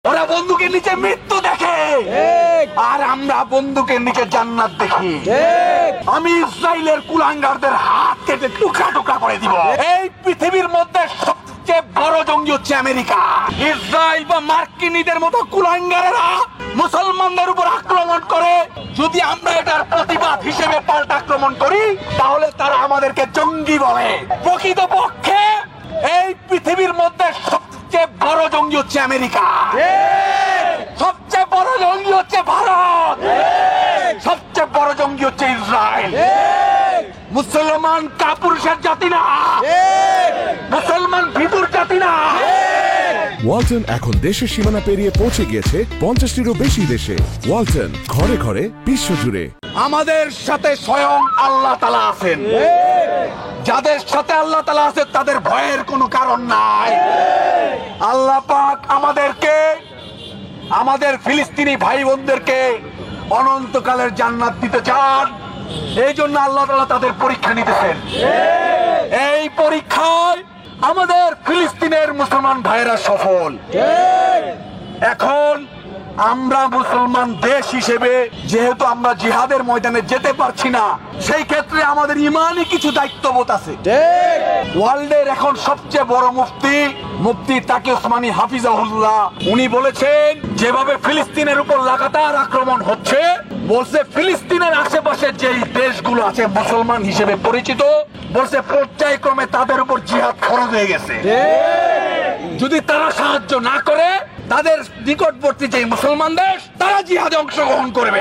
ওরা বন্দুকের নিচে মৃত্যু দেখে, আর আমরা বন্দুকের নিচে জান্নাত দেখি। আমি ইসরায়েলের কুলাঙ্গারদের হাত কেটে টুকরা টুকরা করে দিব। এই পৃথিবীর মধ্যে সবচেয়ে বড় জঙ্গি হচ্ছে আমেরিকা। ইসরায়েল বা মার্কিনীদের মতো কুলাঙ্গারেরা মুসলমানদের উপর আক্রমণ করে, যদি আমরা এটার প্রতিবাদ হিসেবে পাল্টা আক্রমণ করি তাহলে তারা আমাদেরকে জঙ্গি বলে। প্রকৃতপক্ষে এই পৃথিবীর মধ্যে সবচেয়ে বড় জঙ্গি হচ্ছে আমেরিকা, সবচেয়ে বড় জঙ্গি হচ্ছে ভারত, সবচেয়ে বড় জঙ্গি হচ্ছে ইসরায়েল। মুসলমান কাপুরুষের জাতি না, মুসলমান ভিতুর জাতি না। ওয়ালটন এখন দেশের সীমানা পেরিয়ে পৌঁছে গিয়েছে 50টিরও বেশি দেশে। ওয়ালটন, ঘরে ঘরে বিশ্বজুড়ে। আমাদের সাথে স্বয়ং আল্লাহ তাআলা আছেন। যাদের সাথে আল্লাহ তাআলা আছে তাদের ভয়ের কোনো কারণ নাই। আল্লাহ পাক আমাদেরকে, আমাদের ফিলিস্তিনি ভাই বোনদেরকে অনন্তকালের জান্নাত দিতে চান। এই জন্য আল্লাহ তাআলা তাদের পরীক্ষা নিতেছেন। এই পরীক্ষায় আমাদের ফিলিস্তিনের মুসলমান ভাইরা সফল। এখন আমরা মুসলমান দেশ হিসেবে যেহেতু আমরা জিহাদের ময়দানে যেতে পারছি না, সেই ক্ষেত্রে আমাদের ইমানই কিছু দায়িত্ববোধ আছে। ওয়ার্ল্ডের এখন সবচেয়ে বড় মুফতি তাকি ওসমানী হাফিজাহুল্লাহ, উনি বলেছেন যেভাবে ফিলিস্তিনের উপর লাগাতার আক্রমণ হচ্ছে, বলছে ফিলিস্তিনের আশেপাশে যেই দেশগুলো আছে মুসলমান হিসেবে পরিচিত, বলছে পর্যায়ক্রমে তাদের উপর জিহাদ ফরজ হয়ে গেছে। যদি তারা সাহায্য না করে তাদের নিকটবর্তী যে মুসলমান দেশ তারা জিহাদে অংশগ্রহণ করবে।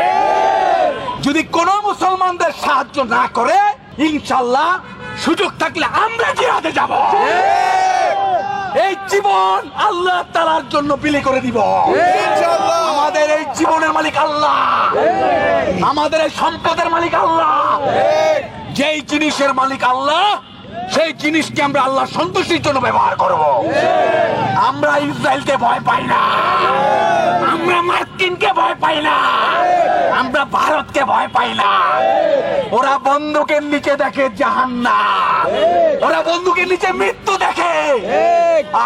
যদি কোন মুসলমানদের সাহায্য না করে ইনশাআল্লাহ সুযোগ থাকলে আমরা জিহাদে যাব। এই জীবন আল্লাহ তাআলার জন্য বিলি করে দিব ইনশাআল্লাহ। আমাদের এই জীবনের মালিক আল্লাহ, আমাদের এই সম্পদের মালিক আল্লাহ। যেই জিনিসের মালিক আল্লাহ সেই জিনিসকে আমরা আল্লাহ সন্তুষ্টির জন্য ব্যবহার করব। আমরা ইসরায়েলকে ভয় পাই না, আমরা মার্কিনকে ভয় পাই না, আমরা ভারতকে ভয় পাই না। ওরা বন্দুকের নিচে দেখে জাহান্নাম, ওরা বন্দুকের নিচে মৃত্যু দেখে,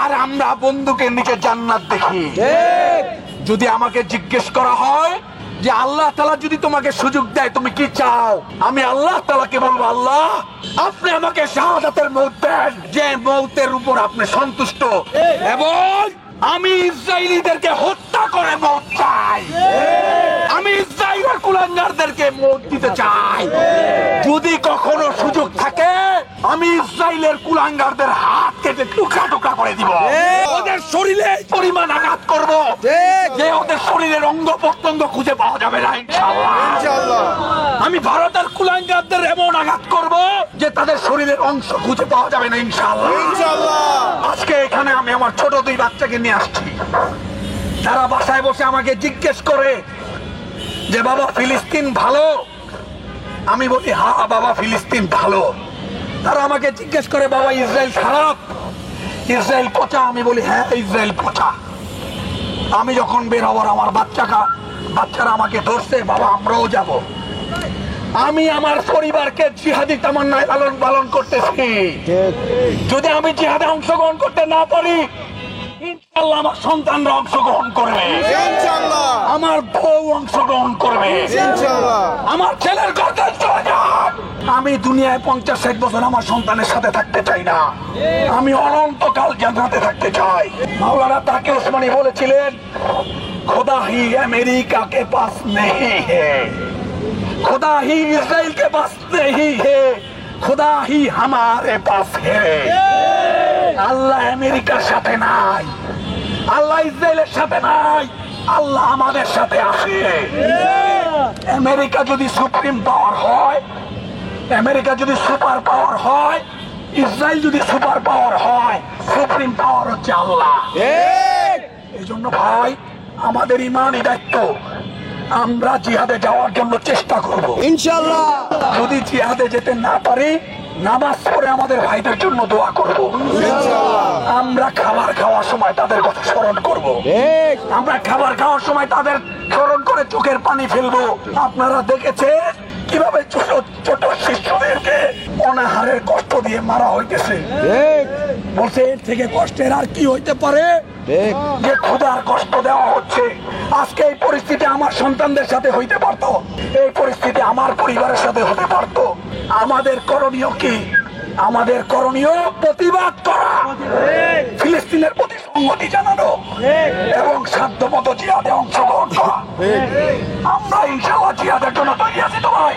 আর আমরা বন্দুকের নিচে জান্নাত দেখি। যদি আমাকে জিজ্ঞেস করা হয় যে আল্লাহ তাআলা যদি তোমাকে সুযোগ দেয় তুমি কি চাও, আমি আল্লাহ তাআলাকে বলবো, আল্লাহ আপনি আমাকে শাহাদাতের মউত দেন, যে মউতের উপর আপনি সন্তুষ্ট, এবং আমি ইসরায়েলীদেরকে হত্যা করে মউত চাই। আমি ইসরায়েলের কুলাঙ্গারদেরকে মউত দিতে চাই। যদি কখনো সুযোগ থাকে আমি ইসরায়েলের কুলাঙ্গারদের হাত কেটে টুকরা টুকরা করে দিব। ওদের শরীরে পরিমাণ আঘাত করব যে ওদের শরীরের অঙ্গ প্রত্যঙ্গ খুঁজে পাওয়া যাবে না ইনশাআল্লাহ। আমি ভারতের কুলাঙ্গারদের এমন আঘাত করব যে তাদের শরীরের অংশ খুঁজে পাওয়া যাবে না ইনশাআল্লাহ। আজকে এখানে আমি আমার ছোট দুই বাচ্চাকে নিয়ে আসছি। তারা বাসায় বসে আমাকে জিজ্ঞেস করে যে বাবা ফিলিস্তিন ভালো? আমি বলি হ্যাঁ বাবা ফিলিস্তিন ভালো। তারা আমাকে জিজ্ঞেস করে বাবা ইসরায়েল খারাপ, ইসরায়েল পচা? আমি বলি হ্যাঁ ইসরায়েল পচা। আমি যখন বের হবার আমার বাচ্চারা আমাকে ধরছে, বাবা আমরাও যাব। আমি আমার পরিবারকে জিহাদি তামান্নায় লালন পালন করতেছি। যদি আমি জিহাদে অংশগ্রহণ করতে না পারি ইনশাআল্লাহ আমার সন্তানরা অংশগ্রহণ করবে, আমার বউ অংশগ্রহণ করবে, আমার ছেলের গর্দান চলে যাক। আমি দুনিয়ায় 50-60 বছর আমার সন্তানের সাথে থাকতে চাই না, আমি অনন্তকাল জান্নাতে থাকতে চাই। মাওলানা তাকি ওসমানী বলেছিলেন, खुदा ही अमेरिका के पास नहीं है, खुदा ही इजराइल के पास नहीं है, खुदा ही हमारे पास है। আল্লাহ আমেরিকার সাথে নাই, আল্লাহ ইসরায়েলের সাথে নাই, আল্লাহ আমাদের সাথে আছে। আমেরিকা যদি সুপ্রিম পাওয়ার হয়, আমেরিকা যদি সুপার পাওয়ার হয়, ইসরায়েল যদি সুপার পাওয়ার হয়, সুপ্রিম পাওয়ার হচ্ছে আল্লাহ। এই জন্য ভাই আমাদের ইমানই দায়িত্ব, আমরা জিহাদে যাওয়ার জন্য চেষ্টা করব ইনশাআল্লাহ। যদি জিহাদে যেতে না পারি নামাজ পড়ে আমাদের ভাইদের জন্য দোয়া করব। আমরা খাবার খাওয়ার সময় তাদের কথা স্মরণ করব, আমরা খাবার খাওয়ার সময় তাদের স্মরণ করে চোখের পানি ফেলবো। আপনারা দেখেছেন কিভাবে ছোট ছোট শিশুদেরকে অনাহারের কষ্ট দিয়ে মারা হইতেছে। বলছে এর থেকে কষ্টের আর কি হইতে পারে, যে ক্ষুধার কষ্ট দেওয়া হচ্ছে। আজকে এই পরিস্থিতি আমার সন্তানদের সাথে হইতে পারতো, এই পরিস্থিতি আমার পরিবারের সাথে হতে পারতো। আমাদের করণীয় কি? আমাদের করণীয় প্রতিবাদ করা, ফিলিস্তিনের প্রতি সংহতি জানানো এবং সাধ্যমতো জিহাদে অংশগ্রহণ করা। আমরা ইনশাআল্লাহ জিহাদের জন্য তৈরি আছি তো ভাই।